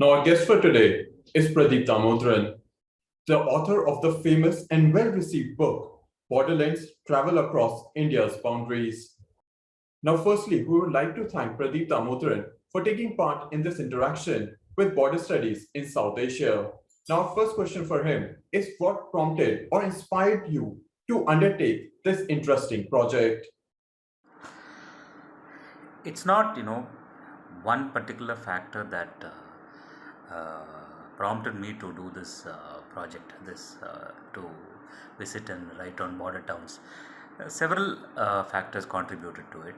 Our guest for today is Pradeep Damodaran, the author of the famous and well-received book, Borderlands, Travel Across India's Boundaries. Now, firstly, we would like to thank Pradeep Damodaran for taking part in this interaction with border studies in South Asia. Now, our first question for him is what prompted or inspired you to undertake this interesting project? It's not, one particular factor that prompted me to do this project, to visit and write on border towns. Several factors contributed to it.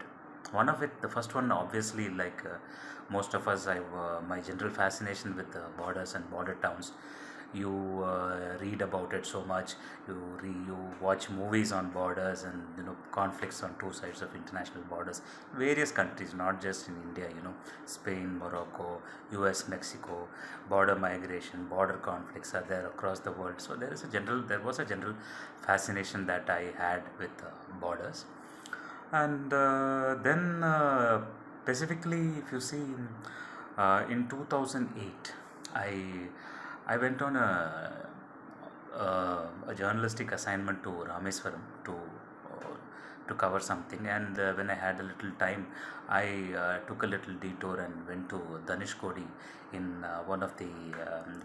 One of it, the first one, obviously, like most of us, my general fascination with borders and border towns. You read about it so much. You watch movies on borders and conflicts on two sides of international borders, various countries, not just in India. Spain, Morocco, US, Mexico, border migration, border conflicts are there across the world. So there was a general fascination that I had with borders. And then specifically, if you see, in 2008, I I went on a journalistic assignment to Rameswaram to cover something, and when I had a little time, I took a little detour and went to Dhanushkodi in one of the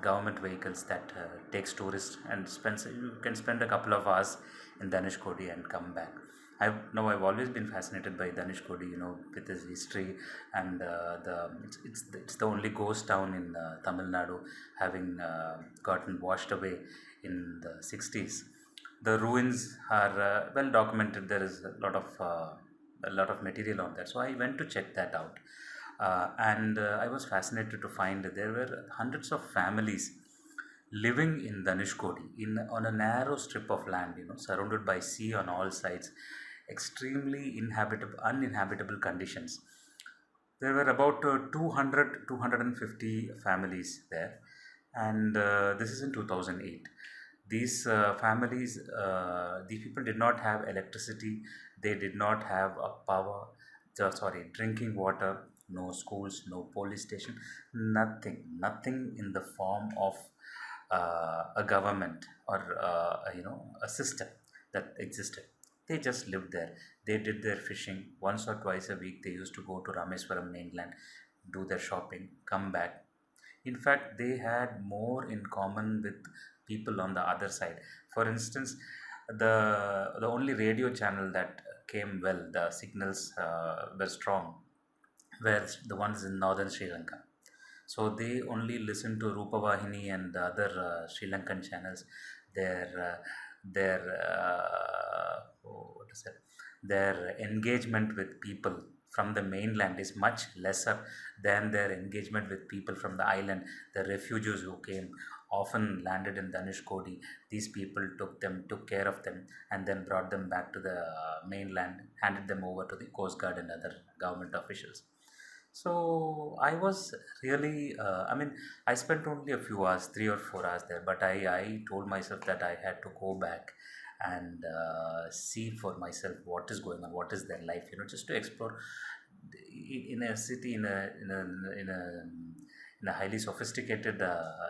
government vehicles that takes tourists and you can spend a couple of hours in Dhanushkodi and come back. I've always been fascinated by Dhanushkodi, with its history, and it's the only ghost town in Tamil Nadu, having gotten washed away in the 60s. The ruins are well documented. There is a lot of material on that, so I went to check that out, and I was fascinated to find that there were hundreds of families living in Dhanushkodi on a narrow strip of land, surrounded by sea on all sides, extremely uninhabitable conditions. There were about 250 families there, and this is in 2008. These families, these people did not have electricity, they did not have a drinking water, no schools, no police station, nothing in the form of a government or a system that existed. They just lived there. They did their fishing once or twice a week. They used to go to Rameswaram mainland, do their shopping, come back. In fact, they had more in common with people on the other side. For instance, the only radio channel that came well, the signals were strong, were the ones in northern Sri Lanka. So they only listen to Rupavahini and the other Sri Lankan channels. Their their what is it? Their engagement with people from the mainland is much lesser than their engagement with people from the island. The refugees who came often landed in Dhanushkodi. These people took care of them, and then brought them back to the mainland, handed them over to the Coast Guard and other government officials. So I was really, I spent only a few hours, 3 or 4 hours there, but I told myself that I had to go back and see for myself what is going on, what is their life, just to explore in a city, in a highly sophisticated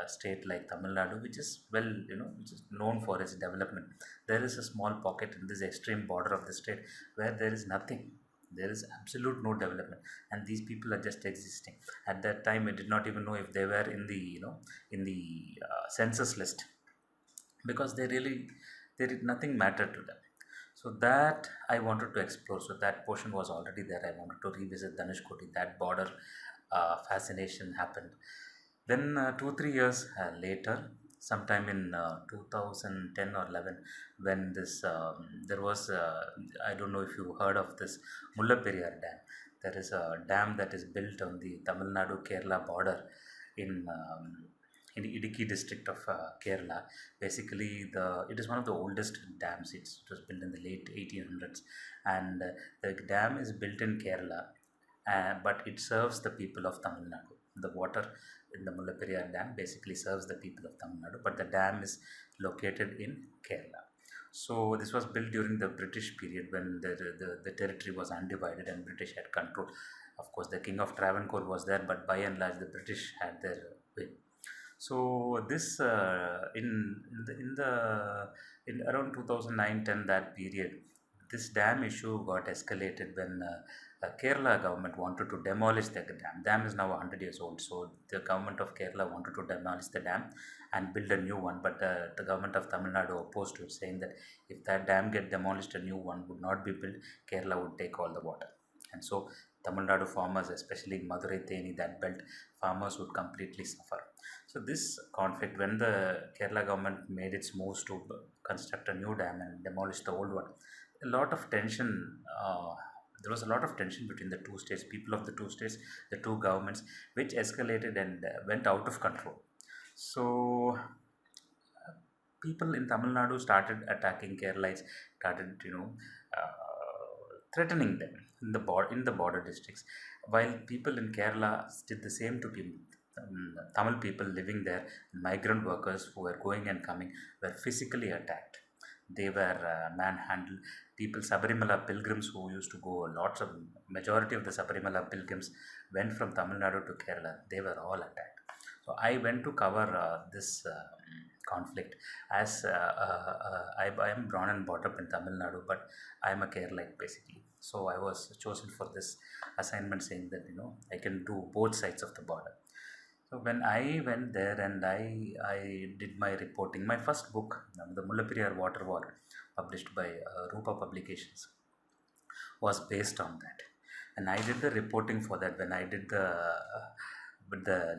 state like Tamil Nadu, which is which is known for its development. There is a small pocket in this extreme border of the state where there is nothing. There is absolute no development, and these people are just existing. At that time, I did not even know if they were in the in the census list, because they did nothing matter to them. So that I wanted to explore. So that portion was already there. I wanted to revisit Dhanushkodi. That border fascination happened. Then 2 3 years later, sometime in 2010 or 11, when this there was I don't know if you heard of this Mullaperiyar Dam. There is a dam that is built on the Tamil Nadu Kerala border in in the Idukki district of Kerala. Basically, it is one of the oldest dams. It was built in the late 1800s, and the dam is built in Kerala, but it serves the people of Tamil Nadu. The water in the Mullaperiyar Dam basically serves the people of Tamil Nadu, but the dam is located in Kerala. So this was built during the British period, when the territory was undivided and British had control. Of course, the King of Travancore was there, but by and large, the British had their way. So this in around 2009-10, that period, this dam issue got escalated when Kerala government wanted to demolish the dam. Dam is now 100 years old, so the government of Kerala wanted to demolish the dam and build a new one. But the government of Tamil Nadu opposed to it, saying that if that dam get demolished, a new one would not be built. Kerala would take all the water, and so Tamil Nadu farmers, especially Madurai, Theni, that belt, farmers would completely suffer. So this conflict, when the Kerala government made its moves to construct a new dam and demolish the old one, a lot of tension. There was a lot of tension between the two states, people of the two states, the two governments, which escalated and went out of control. So people in Tamil Nadu started attacking Keralites, started threatening them in the border districts, while people in Kerala did the same to people. Tamil people living there, migrant workers who were going and coming, were physically attacked. They were manhandled. People, Sabarimala pilgrims who used to go, lots of majority of the Sabarimala pilgrims went from Tamil Nadu to Kerala. They were all attacked. So I went to cover this conflict as I am born and brought up in Tamil Nadu, but I am a Keralite basically. So I was chosen for this assignment, saying that I can do both sides of the border. So when I went there and I did my reporting, my first book, the Mullaperiyar Water Wall, published by Rupa Publications, was based on that. And I did the reporting for that. When I did the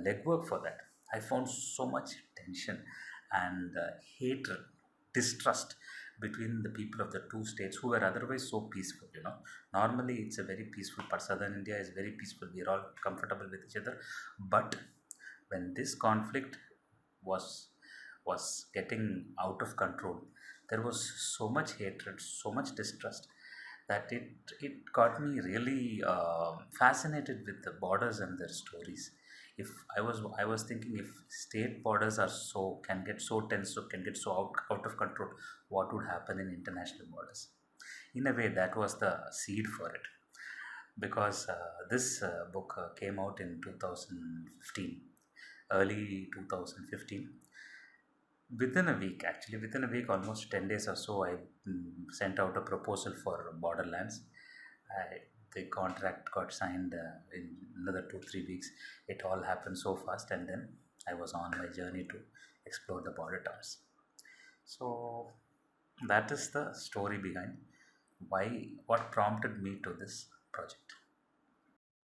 legwork for that, I found so much tension and hatred, distrust between the people of the two states who were otherwise so peaceful. Normally it's a very peaceful part. Southern India is very peaceful. We are all comfortable with each other. But when this conflict was getting out of control, there was so much hatred, so much distrust, that it got me really fascinated with the borders and their stories. If I was thinking, if state borders are so can get so tense, so can get so out of control, what would happen in international borders? In a way, that was the seed for it, because this book came out in 2015, early 2015. Within a week, almost 10 days or so, I sent out a proposal for Borderlands. The contract got signed in another 2 3 weeks. It all happened so fast, and then I was on my journey to explore the border towns. So that is the story behind what prompted me to this project.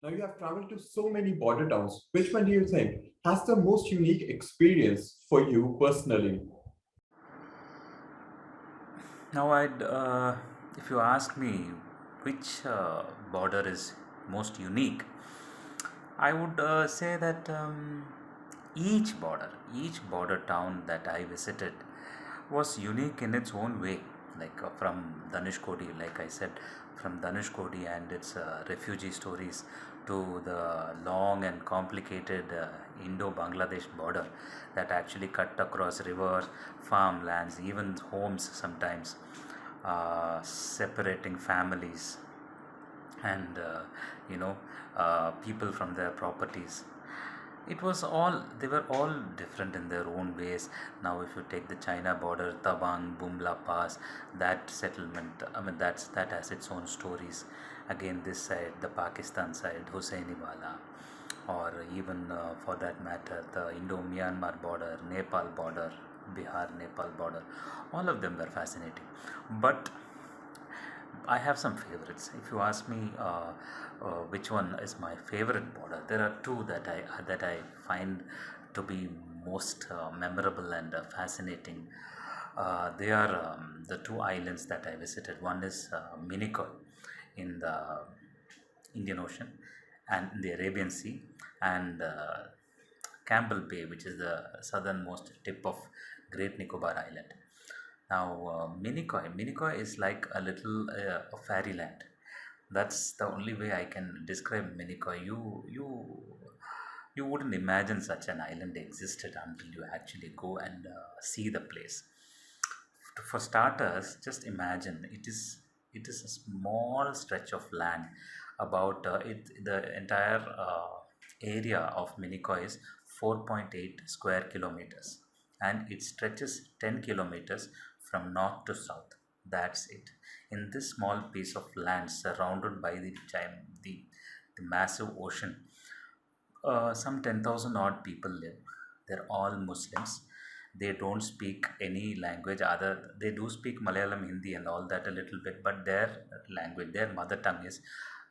Now you have traveled to so many border towns. Which one do you think has the most unique experience for you personally? Now, if you ask me which border is most unique, I would say that each border town that I visited was unique in its own way. Like from Dhanushkodi, like I said, from Dhanushkodi and its refugee stories to the long and complicated Indo-Bangladesh border that actually cut across rivers, farmlands, even homes sometimes, separating families and people from their properties. They were all different in their own ways. Now if you take the China border, Tawang, Bumla Pass, that settlement, I mean, that has its own stories. Again, this side, the Pakistan side, Hussainiwala, or even for that matter, the Indo-Myanmar border, Nepal border, Bihar Nepal border, all of them were fascinating. But I have some favorites. If you ask me which one is my favorite border, there are two that I find to be most memorable and fascinating. They are the two islands that I visited. One is Minicoy in the Indian Ocean and in the Arabian Sea, and Campbell Bay, which is the southernmost tip of Great Nicobar Island. Now, Minicoy is like a little fairyland. That's the only way I can describe Minicoy. You wouldn't imagine such an island existed until you actually go and see the place. For starters, just imagine it is a small stretch of land. About the entire area of Minicoy is 4.8 square kilometers, and it stretches 10 kilometers from north to south. That's it. In this small piece of land surrounded by the massive ocean, some 10,000 odd people live. They're all Muslims. They don't speak any language other. They do speak Malayalam, Hindi, and all that a little bit, but their language, their mother tongue is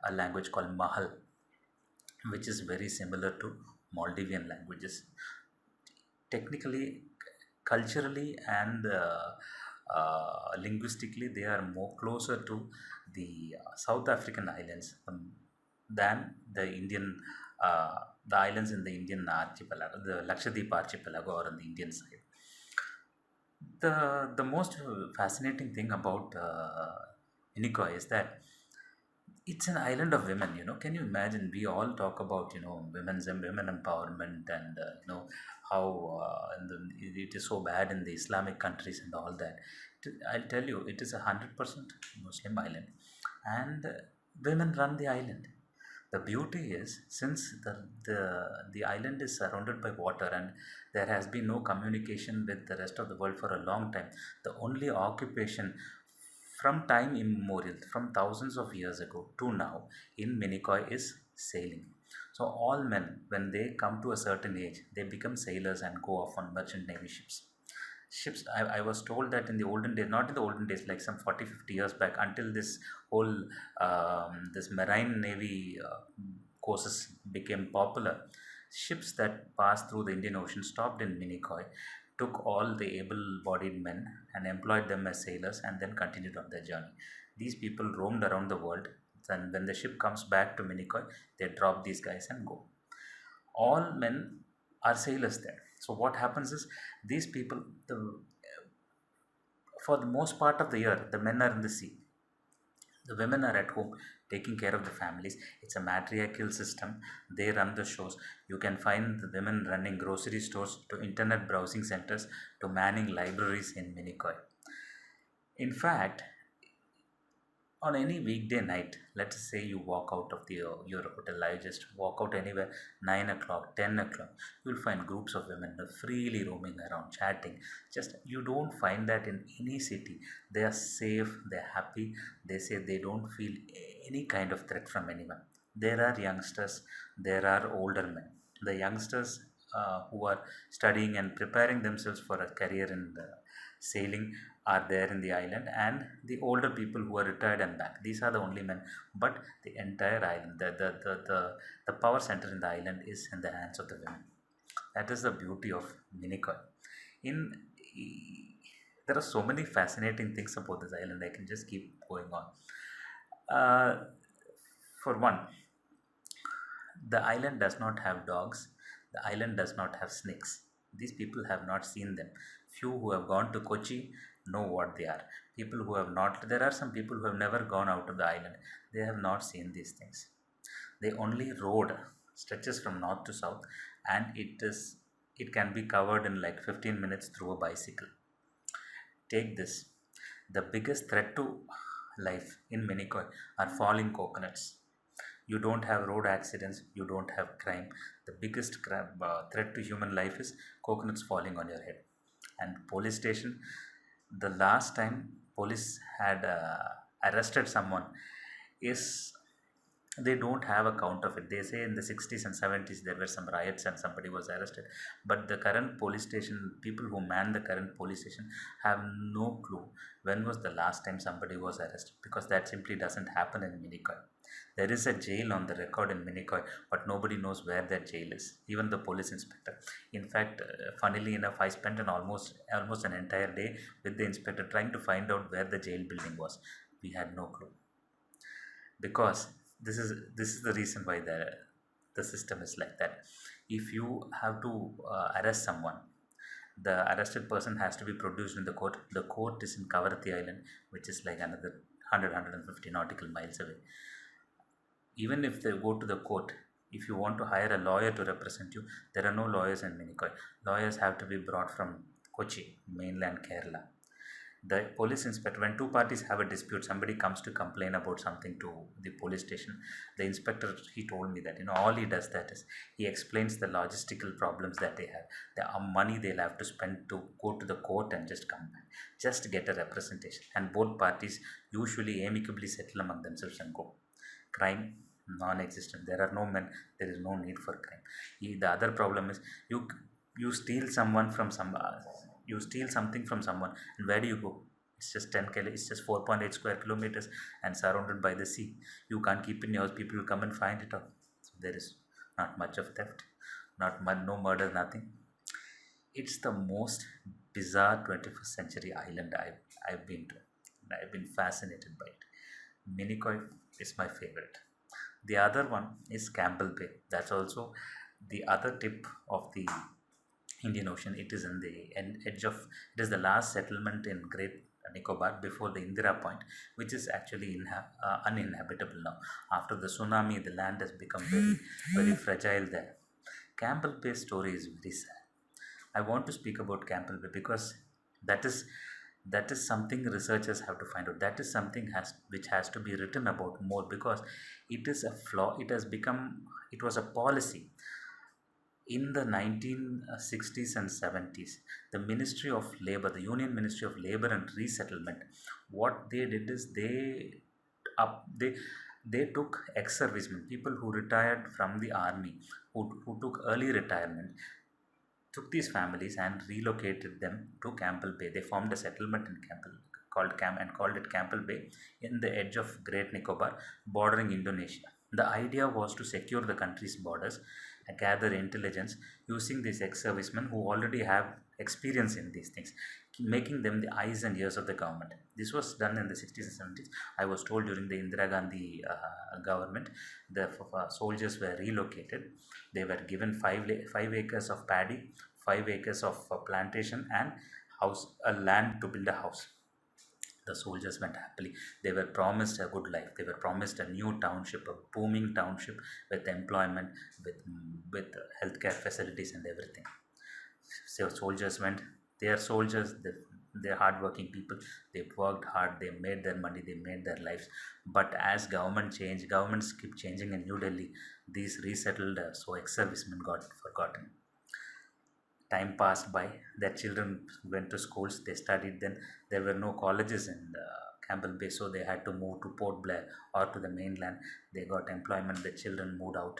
a language called Mahal, which is very similar to Maldivian languages. Technically, culturally, and linguistically, they are more closer to the South African islands than uh, the islands in the Indian archipelago, the Lakshadweep archipelago, or on the Indian side. The most fascinating thing about Minicoy is that it's an island of women. Can you imagine? We all talk about women empowerment, and how it is so bad in the Islamic countries and all that. I'll tell you, it is 100% Muslim island, and women run the island. The beauty is, since the island is surrounded by water, and there has been no communication with the rest of the world for a long time, the only occupation from time immemorial, from thousands of years ago to now, in Minicoy is sailing. So all men, when they come to a certain age, they become sailors and go off on merchant navy ships. I was told that in the olden days, not in the olden days, like some 40, 50 years back, until this whole this marine navy courses became popular, ships that passed through the Indian Ocean stopped in Minicoy, took all the able-bodied men and employed them as sailors, and then continued on their journey. These people roamed around the world, and when the ship comes back to Minicoy, they drop these guys and go. All men are sailors there. So what happens is, these people, for the most part of the year, the men are in the sea. The women are at home taking care of the families. It's a matriarchal system. They run the shows. You can find the women running grocery stores, to internet browsing centers, to manning libraries in Minicoy. In fact, on any weekday night, let's say you walk out of your hotel, I just walk out anywhere, 9 o'clock, 10 o'clock, you'll find groups of women freely roaming around, chatting. Just, you don't find that in any city. They are safe, they're happy. They say they don't feel any kind of threat from anyone. There are youngsters, there are older men. The youngsters who are studying and preparing themselves for a career in the sailing are there in the island, and the older people who are retired and back, these are the only men. But the entire island, the power center in the island is in the hands of the women. That is the beauty of Minicoy. In There are so many fascinating things about this island. I can just keep going on. uh, for one, the island does not have dogs. The island does not have snakes. These people have not seen them. Few who have gone to Kochi know what they are. People who have not, there are some people who have never gone out of the island. They have not seen these things. The only road stretches from north to south, and it can be covered in like 15 minutes through a bicycle. Take this. The biggest threat to life in Minicoy are falling coconuts. You don't have road accidents, you don't have crime. The biggest threat to human life is coconuts falling on your head. And police station, the last time police had arrested someone is, they don't have a count of it. They say in the 60s and 70s there were some riots and somebody was arrested, but the current police station, people who man the current police station, have no clue when was the last time somebody was arrested, because that simply doesn't happen in Minicoy. There is a jail on the record in Minicoy, but nobody knows where that jail is, even the police inspector. In fact, funnily enough, I spent an almost an entire day with the inspector trying to find out where the jail building was. We had no clue, because this is the reason why the system is like that. If you have to arrest someone, the arrested person has to be produced in the court. The court is in Kavaratti Island, which is like another 100 nautical miles away. Even if they go to the court, if you want to hire a lawyer to represent you, there are no lawyers in Minicoy. Lawyers have to be brought from Kochi, mainland Kerala. The police inspector, when two parties have a dispute, somebody comes to complain about something to the police station, the inspector, he told me that, all he does that is he explains the logistical problems that they have, the money they'll have to spend to go to the court and just come back, just get a representation, and both parties usually amicably settle among themselves and go. Crime non-existent, there are no men, there is no need for crime. The other problem is, you you steal someone from some you steal something from someone, and where do you go? It's just 10 it's just 4.8 square kilometers and surrounded by the sea. You can't keep in your house, people will come and find it out. So there is not much of theft, not much, no murder, nothing. It's the most bizarre 21st century island I've been to. I've been fascinated by it. Minicoy is my favorite. The other one is Campbell Bay. That's also the other tip of the Indian Ocean. It is in the edge of, it is the last settlement in Great Nicobar before the Indira Point, which is actually uninhabitable now. After the tsunami, the land has become very, very fragile there. Campbell Bay story is very sad. I want to speak about Campbell Bay because that is something researchers have to find out. That is something which has to be written about more, because it is a flaw. It has become, it was a policy in the 1960s and 70s. The Ministry of Labor, the Union Ministry of Labor and Resettlement, what they did is up they took ex-servicemen, people who retired from the army, who took early retirement, took these families and relocated them to Campbell Bay. They formed a settlement in Campbell called it Campbell Bay, in the edge of Great Nicobar, bordering Indonesia. The idea was to secure the country's borders and gather intelligence using these ex-servicemen who already have experience in these things, making them the eyes and ears of the government. This was done in the 60s and 70s. I was told during the Indira Gandhi government, the soldiers were relocated. They were given 5 acres of paddy, 5 acres of plantation, and a land to build a house. The soldiers went happily. They were promised a good life. They were promised a new township, a booming township with employment, with healthcare facilities and everything. So soldiers went. They are soldiers. They're hardworking people. They worked hard. They made their money. They made their lives. But as governments keep changing in New Delhi. These resettled ex-servicemen got forgotten. Time passed by. Their children went to schools. They studied. Then there were no colleges in Campbell Bay, so they had to move to Port Blair or to the mainland. They got employment. The children moved out.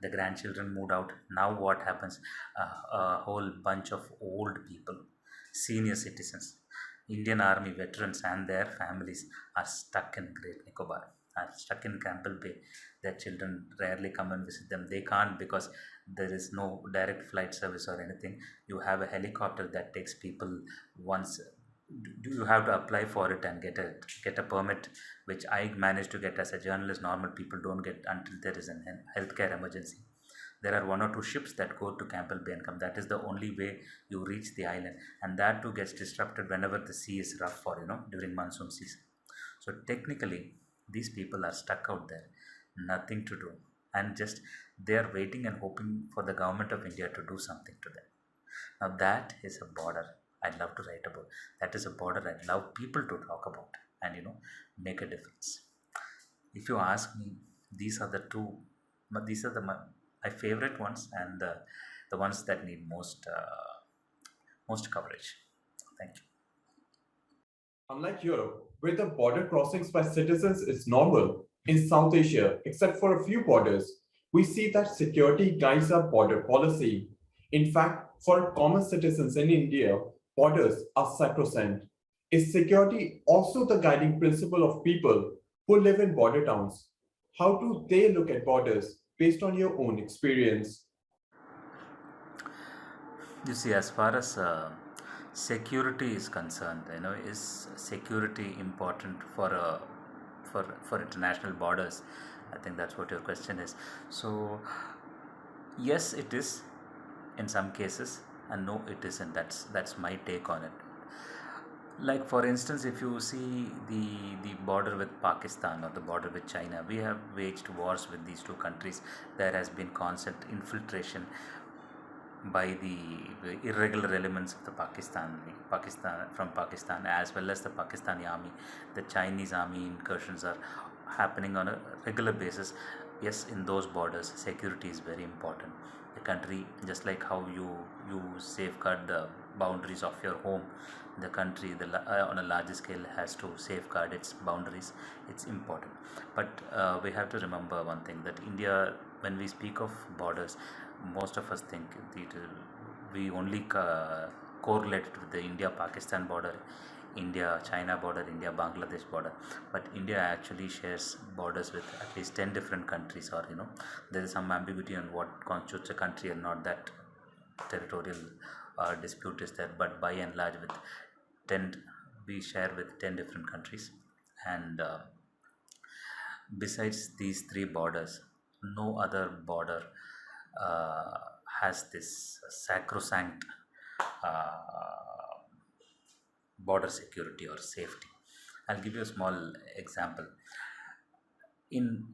The grandchildren moved out. Now what happens? A whole bunch of old people, senior citizens, Indian Army veterans and their families are stuck in Great Nicobar, are stuck in Campbell Bay. Their children rarely come and visit them. They can't, because there is no direct flight service or anything. You have a helicopter that takes people once. You have to apply for it and get a permit, which I managed to get as a journalist. Normal people don't get until there is a healthcare emergency. There are 1 or 2 ships that go to Campbell Bay and come. That is the only way you reach the island, and that too gets disrupted whenever the sea is rough, or during monsoon season. So technically, these people are stuck out there, nothing to do, and just they are waiting and hoping for the government of India to do something to them. Now that is a border I'd love to write about. That is a border I'd love people to talk about and make a difference. If you ask me, these are the two. These are my favorite ones, and the ones that need most coverage. Thank you. Unlike Europe, where the border crossings by citizens is normal, in South Asia, except for a few borders, we see that security guides our border policy. In fact, for common citizens in India, borders are sacrosanct. Is security also the guiding principle of people who live in border towns? How do they look at borders based on your own experience? You see, as far as security is concerned, is security important for international borders? I think that's what your question is. So, yes, it is in some cases, and no, it isn't. That's my take on it. Like, for instance, if you see the border with Pakistan or the border with China, we have waged wars with these two countries. There has been constant infiltration. by the irregular elements of the Pakistan from Pakistan, as well as the Pakistani army. The Chinese army incursions are happening on a regular basis. Yes, in those borders, security is very important. The country, just like how you safeguard the boundaries of your home, the country on a larger scale has to safeguard its boundaries. It's important, but we have to remember one thing, that India, when we speak of borders, most of us think we only correlate it with the India-Pakistan border, India-China border, India-Bangladesh border. But India actually shares borders with at least 10 different countries, or there is some ambiguity on what constitutes a country and not. That territorial dispute is there, but by and large, with 10, we share with 10 different countries. And besides these three borders, no other border uh, has this sacrosanct uh, border security or safety. I'll give you a small example. In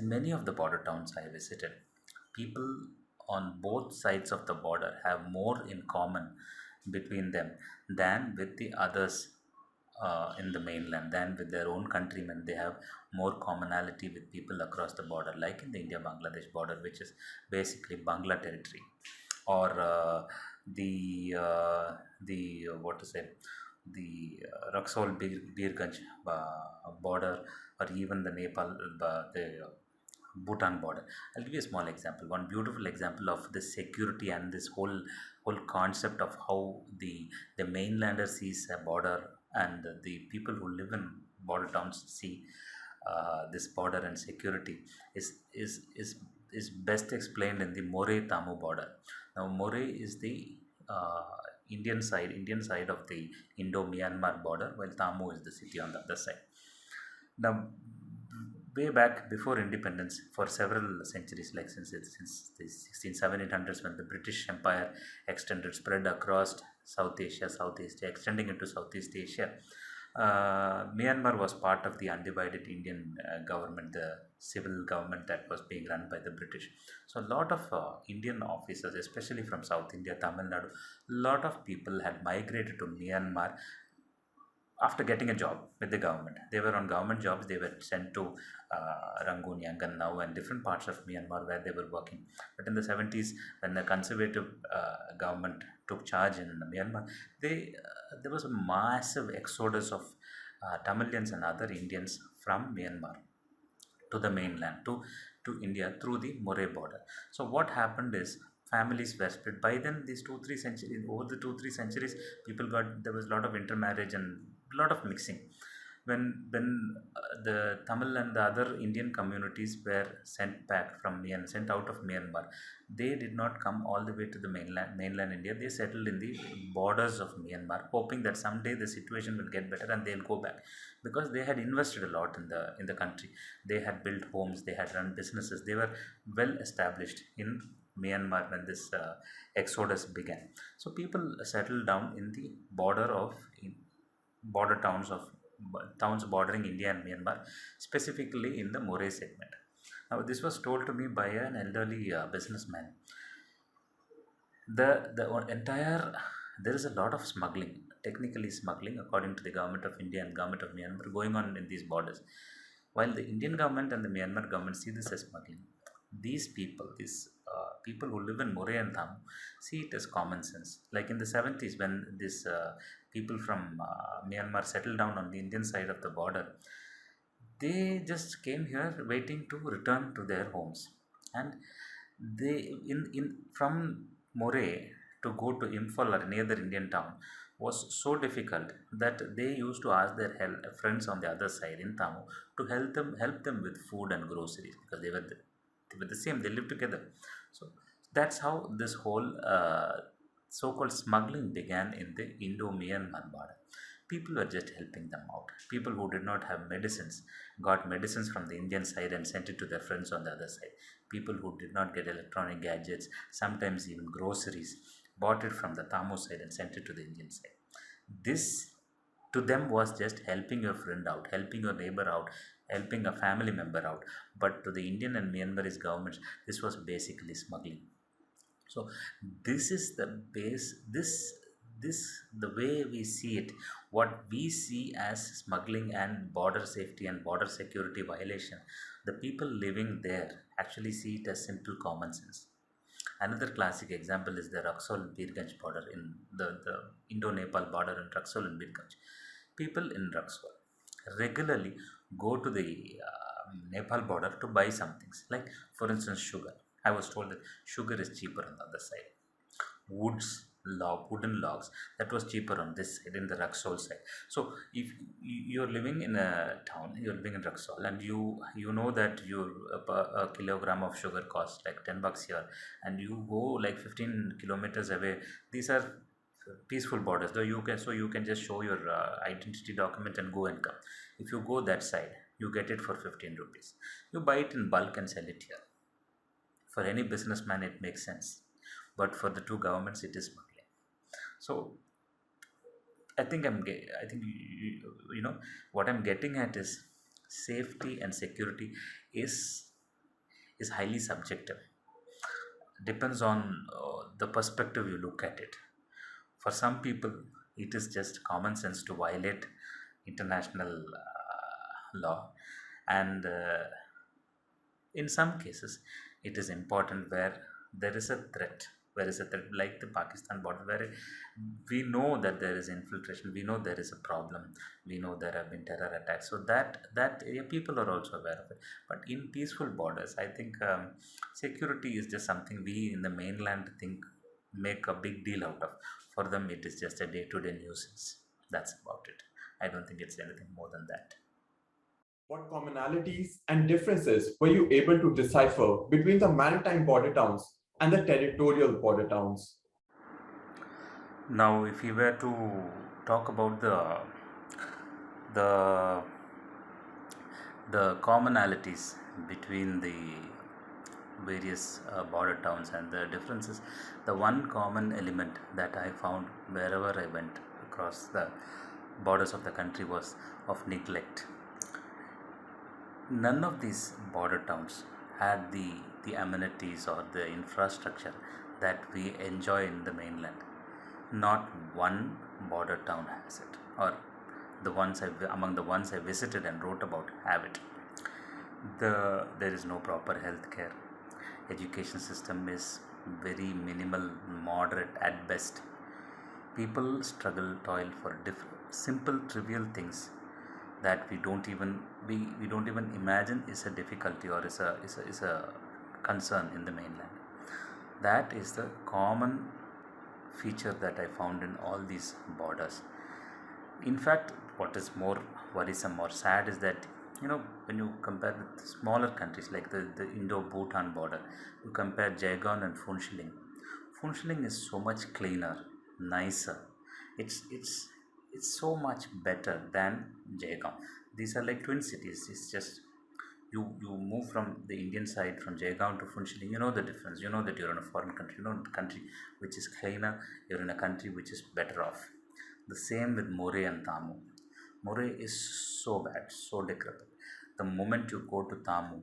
many of the border towns I visited, people on both sides of the border have more in common between them than with the others in the mainland, than with their own countrymen. They have more commonality with people across the border, like in the India-Bangladesh border, which is basically Bangla territory, or what to say, the Raxaul Birganj border, or even the Nepal, the Bhutan border. I'll give you a small example. One beautiful example of this security and this whole concept of how the mainlander sees a border, and the people who live in border towns see this border and security, is best explained in the Moreh-Tamu border. Now, Moreh is the uh, Indian side of the Indo-Myanmar border, while Tamu is the city on the other side. Now, way back before independence, for several centuries, like since the 1700s, when the British Empire extended, spread across South Asia, Southeast, extending into Southeast Asia, Myanmar was part of the undivided Indian government, the civil government that was being run by the British. So, a lot of Indian officers, especially from South India, Tamil Nadu, lot of people had migrated to Myanmar after getting a job with the government. They were on government jobs. They were sent to Rangoon, Yangon now, and different parts of Myanmar where they were working. But in the 70s, when the conservative government took charge in Myanmar, there was a massive exodus of Tamilians and other Indians from Myanmar to the mainland, to India through the Moreh border. So what happened is, families were split. By then, these 2 3 centuries, over the 2 3 centuries, people got, there was a lot of intermarriage and a lot of mixing. When the Tamil and the other Indian communities were sent out of Myanmar, they did not come all the way to the mainland India. They settled in the borders of Myanmar, hoping that someday the situation will get better and they'll go back, because they had invested a lot in the country. They had built homes, they had run businesses, they were well established in Myanmar when this exodus began. So people settled down in the border towns bordering India and Myanmar, specifically in the Moreh segment. Now, this was told to me by an elderly businessman. The entire There is a lot of smuggling, technically smuggling, according to the government of India and government of Myanmar, going on in these borders. While the Indian government and the Myanmar government see this as smuggling, these people who live in Moreh and Tham see it as common sense. Like in the 70s, when these people from Myanmar settled down on the Indian side of the border, they just came here waiting to return to their homes. And they in from Moreh to go to Imphal or any other Indian town was so difficult that they used to ask their friends on the other side in Tamu to help them with food and groceries, because they were the same, they lived together. So that's how this whole so-called smuggling began in the Indo-Myanmar border. People were just helping them out. People who did not have medicines got medicines from the Indian side and sent it to their friends on the other side. People who did not get electronic gadgets, sometimes even groceries, bought it from the Tamu side and sent it to the Indian side. This to them was just helping your friend out, helping your neighbor out, helping a family member out. But to the Indian and Myanmarese governments, this was basically smuggling. So this is the base. This the way we see it, what we see as smuggling and border safety and border security violation, the people living there actually see it as simple common sense. Another classic example is the Raxaul Birganj border in the Indo-Nepal border in Raxaul and Birganj. People in Raxaul regularly go to the Nepal border to buy some things, like for instance sugar. I was told that sugar is cheaper on the other side. Wooden logs, that was cheaper on this side in the Raxaul side. So if you're living in a town, you're living in Raxaul, and you know that a kilogram of sugar costs like $10 here, and you go like 15 kilometers away. These are peaceful borders, though you can just show your identity document and go and come. If you go that side, you get it for 15 rupees. You buy it in bulk and sell it here. For any businessman it makes sense, but for the two governments it is smuggling. So I think you know what I'm getting at is safety and security is highly subjective. Depends on the perspective you look at it. For some people it is just common sense to violate international law, and in some cases it is important where there is a threat, like the Pakistan border, where we know that there is infiltration, we know there is a problem, we know there have been terror attacks. So that area people are also aware of it. But in peaceful borders, I think security is just something we in the mainland think, make a big deal out of. For them it is just a day-to-day nuisance. That's about it. I don't think it's anything more than that. What commonalities and differences were you able to decipher between the maritime border towns and the territorial border towns? Now, if we were to talk about the commonalities between the various border towns and the differences, the one common element that I found wherever I went across the borders of the country was of neglect. None of these border towns had the amenities or the infrastructure that we enjoy in the mainland. Not one border town has it, or among the ones I visited and wrote about have it. There is no proper health care. Education system is very minimal, moderate at best. People struggle, toil for simple, trivial things that we don't even imagine is a difficulty or is a concern in the mainland. That is the common feature that I found in all these borders. In fact, what is more worrisome or sad is that, when you compare with smaller countries like the Indo-Bhutan border, you compare Jaigaon and Phunshiling. Phunshiling is so much cleaner, nicer. It's so much better than Jaigaon. These are like twin cities. It's just you move from the Indian side from Jaigaon to Phunshiling, you know the difference. You know that you're in a foreign country. You know the country which is cleaner. You're in a country which is better off. The same with Moreh and Tamu. Moreh is so bad, so decrepit. The moment you go to Tamu,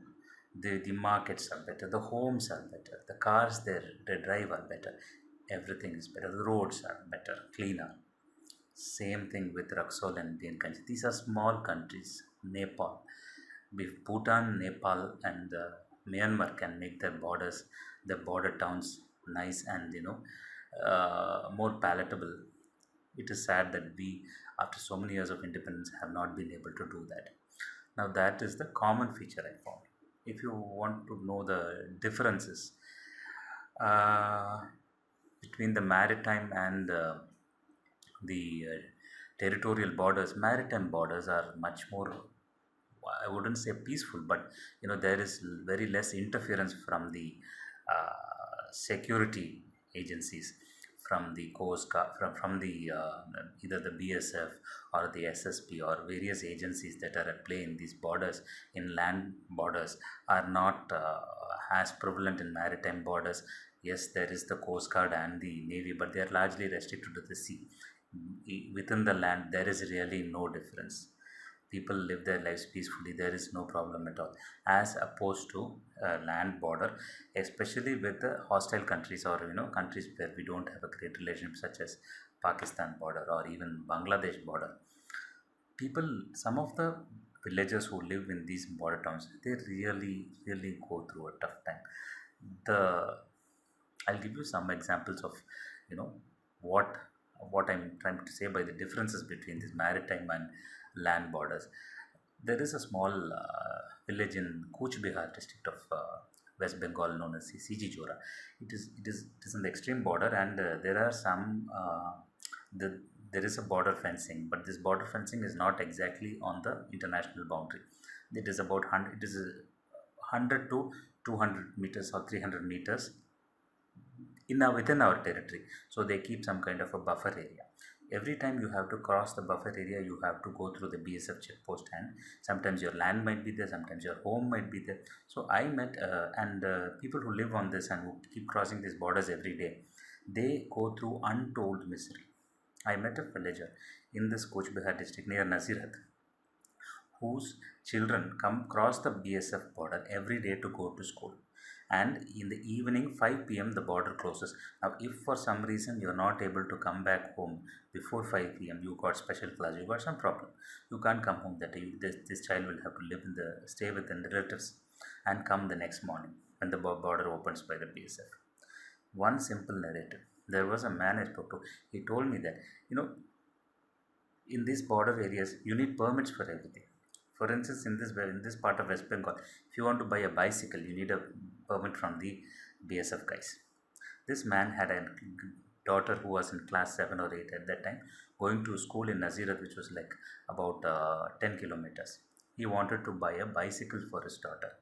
the markets are better, the homes are better, the cars they drive are better, everything is better, the roads are better, cleaner. Same thing with Raxaul and Birganj. These are small countries. Nepal, if Bhutan, Nepal, and Myanmar can make their border towns nice and more palatable. It is sad that we, after so many years of independence, have not been able to do that. Now that is the common feature I found. If you want to know the differences uh, between the maritime and the territorial borders, maritime borders are much more, I wouldn't say peaceful, but there is very less interference from the security agencies, from the Coast Guard, from the either the BSF or the SSP or various agencies that are at play in these borders. In land borders are not as prevalent in maritime borders. Yes, there is the Coast Guard and the Navy, but they are largely restricted to the sea. Within the land, there is really no difference. people live their lives peacefully. There is no problem at all, as opposed to land border, especially with the hostile countries, or countries where we don't have a great relationship, such as Pakistan border or even Bangladesh border. People, some of the villagers who live in these border towns, they really go through a tough time. The I'll give you some examples of you know what I'm trying to say by the differences between these maritime and land borders. There is a small village in Kuch Bihar district of West Bengal known as CG Jora. It is in the extreme border, and there are some the, there is a border fencing, but this border fencing is not exactly on the international boundary. It is about 100. It is 100 to 200 meters or 300 meters within our territory. So they keep some kind of a buffer area. Every time you have to cross the buffer area, you have to go through the BSF checkpost, and sometimes your land might be there, sometimes your home might be there. So I met and people who live on this and who keep crossing these borders every day, they go through untold misery. I met a villager in this Coach Bihar district near Nazirat, whose children come cross the BSF border every day to go to school. And in the evening 5 p.m. the border closes. Now, if for some reason you are not able to come back home before 5 p.m., you got special class, you got some problem, you can't come home that day. This child will have to stay with the relatives and come the next morning when the border opens by the BSF. One simple narrative. There was a man I spoke to. He told me that in these border areas you need permits for everything. For instance, in this part of West Bengal, if you want to buy a bicycle, you need a permit from the BSF guys. This man had a daughter who was in class 7 or 8 at that time, going to school in Nazirat, which was like about 10 kilometers. He wanted to buy a bicycle for his daughter.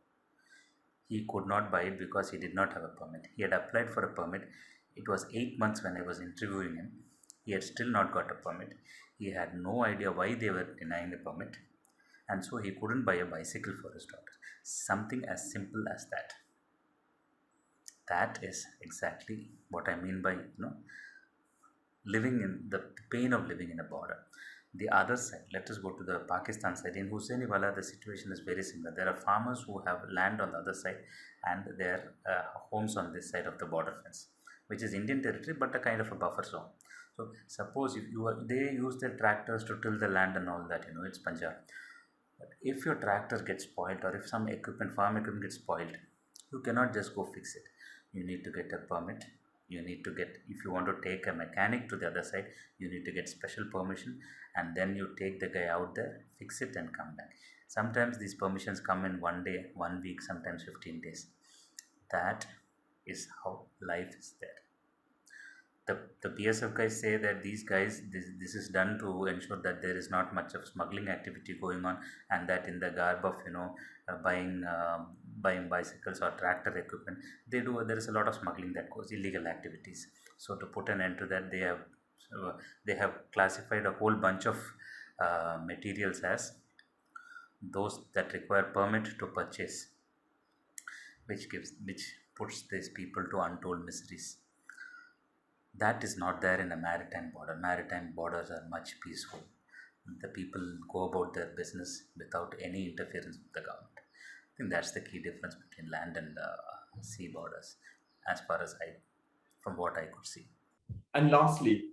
He could not buy it because he did not have a permit. He had applied for a permit. It was 8 months when I was interviewing him. He had still not got a permit. He had no idea why they were denying the permit, and so he couldn't buy a bicycle for his daughter. Something as simple as that. That is exactly what I mean by living in the pain of living in a border. The other side, let us go to the Pakistan side. In Hussainiwala, the situation is very similar. There are farmers who have land on the other side, and their homes on this side of the border fence, which is Indian territory but a kind of a buffer zone. So suppose if they use their tractors to till the land and all that, it's Punjab. But if your tractor gets spoiled, or if some farm equipment gets spoiled, you cannot just go fix it. You need to get a permit. If you want to take a mechanic to the other side, you need to get special permission, and then you take the guy out there, fix it, and come back. Sometimes these permissions come in 1 day, 1 week, sometimes 15 days. That is how life is there. The BSF guys say that these guys, this is done to ensure that there is not much of smuggling activity going on, and that in the garb of buying bicycles or tractor equipment, there is a lot of smuggling that goes, illegal activities. So to put an end to that, they have classified a whole bunch of materials as those that require permit to purchase, which puts these people to untold miseries. That is not there in a maritime border. Maritime borders are much peaceful. The people go about their business without any interference with the government. I think that's the key difference between land and sea borders, as far as from what I could see. And lastly,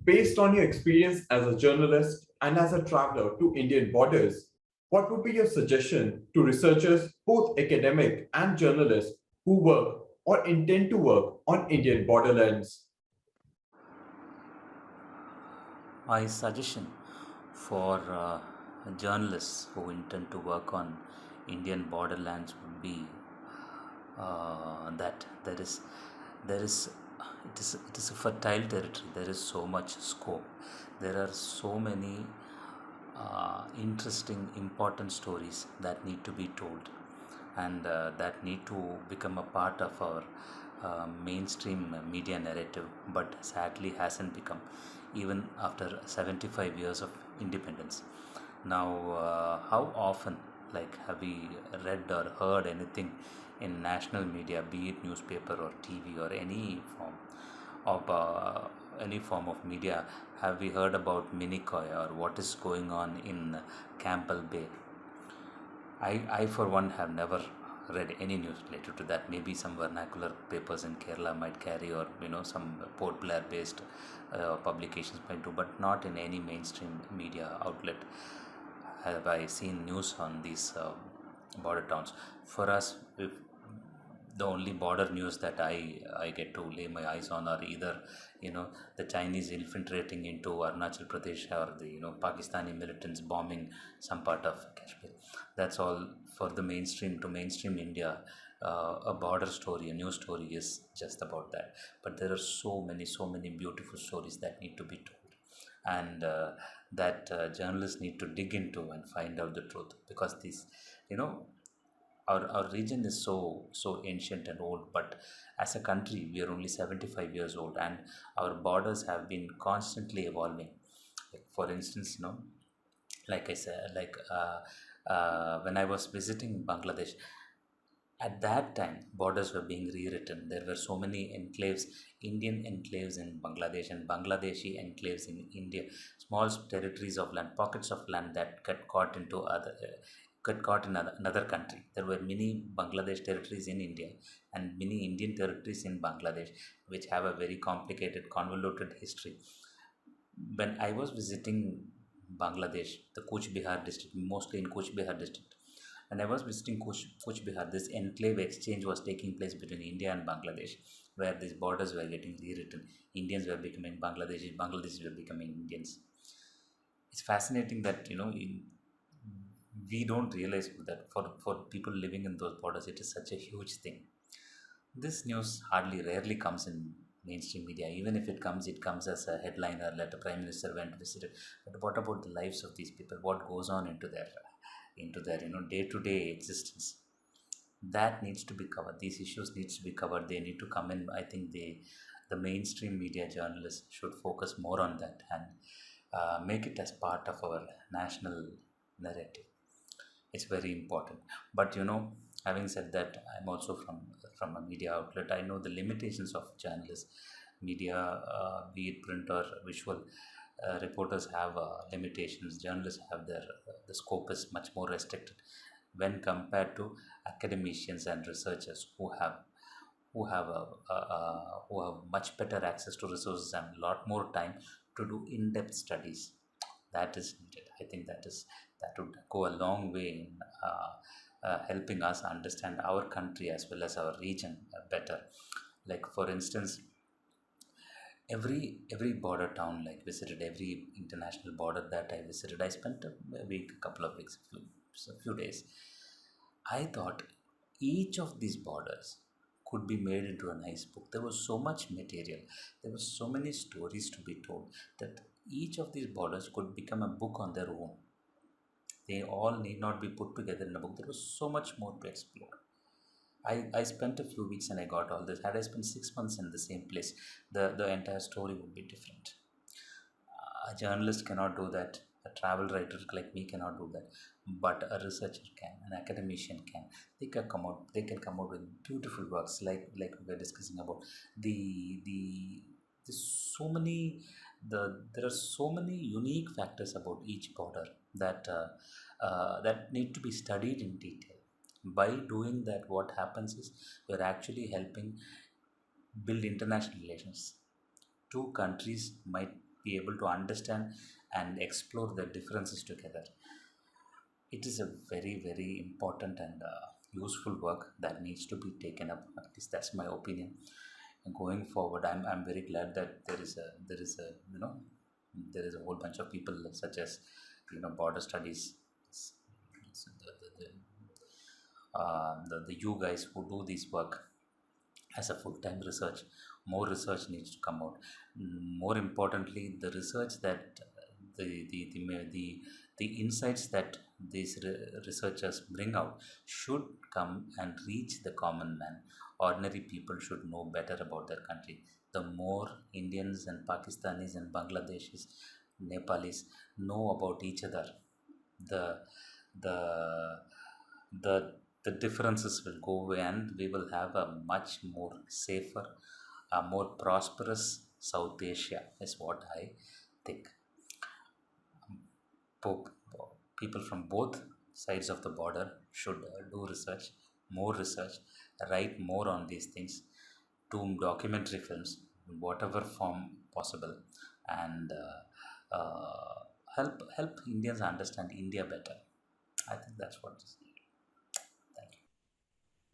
based on your experience as a journalist and as a traveler to Indian borders, what would be your suggestion to researchers, both academic and journalists, who work or intend to work on Indian borderlands? My suggestion for journalists who intend to work on Indian borderlands would be that it is a fertile territory. There is so much scope. There are so many interesting, important stories that need to be told, and that need to become a part of our mainstream media narrative, but sadly hasn't become, even after 75 years of independence. Now, how often, have we read or heard anything in national media, be it newspaper or TV or any form, of any form of media, have we heard about Minicoy or what is going on in Campbell Bay? I for one, have never read any news related to that. Maybe some vernacular papers in Kerala might carry, or some Port Blair based publications might do, but not in any mainstream media outlet have I seen news on these border towns. For us, if the only border news that I get to lay my eyes on are either the Chinese infiltrating into Arunachal Pradesh, or the Pakistani militants bombing some part of Kashmir. That's all for the mainstream India. A border story, a news story is just about that. But there are so many beautiful stories that need to be told, and that journalists need to dig into and find out the truth, because these you know our region is so ancient and old, but as a country we are only 75 years old, and our borders have been constantly evolving. Like, for instance, like I said, like when I was visiting Bangladesh, at that time borders were being rewritten. There were so many enclaves, Indian enclaves in Bangladesh and Bangladeshi enclaves in India, small territories of land, pockets of land that got caught into other got caught in another country. There were many Bangladesh territories in India and many Indian territories in Bangladesh, which have a very complicated, convoluted history. When I was visiting Bangladesh, the Kuch Bihar district, mostly in Kuch Bihar district, when I was visiting Kuch Bihar, this enclave exchange was taking place between India and Bangladesh, where these borders were getting rewritten. Indians were becoming Bangladeshis, Bangladeshis were becoming Indians. It's fascinating that we don't realize that for people living in those borders, it is such a huge thing. This news hardly rarely comes in mainstream media. Even if it comes as a headliner that the Prime Minister went visited. But what about the lives of these people? What goes on into their day-to-day existence? That needs to be covered. These issues needs to be covered. They need to come in. I think the mainstream media journalists should focus more on that, and make it as part of our national narrative. It's very important. But having said that, I'm also from a media outlet. I know the limitations of journalists, media, be it print or visual. Reporters have limitations. Journalists have the scope is much more restricted when compared to academicians and researchers who have much better access to resources and a lot more time to do in-depth studies. That is needed. I think that would go a long way in helping us understand our country as well as our region better. Like, for instance, every border town, like, visited, every international border that I visited, I spent a week, a couple of weeks, a few days. I thought each of these borders could be made into a nice book. There was so much material, there were so many stories to be told, that each of these borders could become a book on their own. They all need not be put together in a book. There was so much more to explore. I spent a few weeks and I got all this. Had I spent 6 months in the same place, the entire story would be different. A journalist cannot do that. A travel writer like me cannot do that. But a researcher can, an academician can. They can come out. They can come out with beautiful works, like we were discussing about the there's so many there are so many unique factors about each border that need to be studied in detail. By doing that, what happens is we're actually helping build international relations. Two countries might be able to understand and explore the differences together. It is a very important and useful work that needs to be taken up. At least that's my opinion. And going forward, I'm very glad that there is a there is a whole bunch of people such as border studies, so the you guys who do this work as a full-time research. More research needs to come out. More importantly, the research that the insights that these researchers bring out should come and reach the common man. Ordinary people should know better about their country. The more Indians and Pakistanis and Bangladeshis, Nepalis know about each other, the the the the differences will go away, and we will have a much more safer, a more prosperous South Asia is what I think. Po- People from both sides of the border should do research, more research, write more on these things, do documentary films in whatever form possible, and help Indians understand India better. I think that's what is needed. Thank you.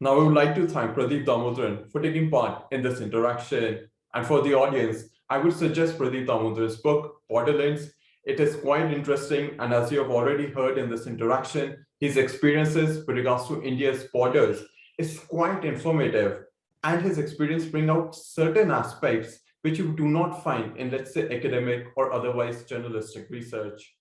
Now, I would like to thank Pradeep Damodaran for taking part in this interaction. And for the audience, I would suggest Pradeep Damodaran's book, Borderlands. It is quite interesting. And as you have already heard in this interaction, his experiences with regards to India's borders is quite informative. And his experience bring out certain aspects which you do not find in, let's say, academic or otherwise journalistic research.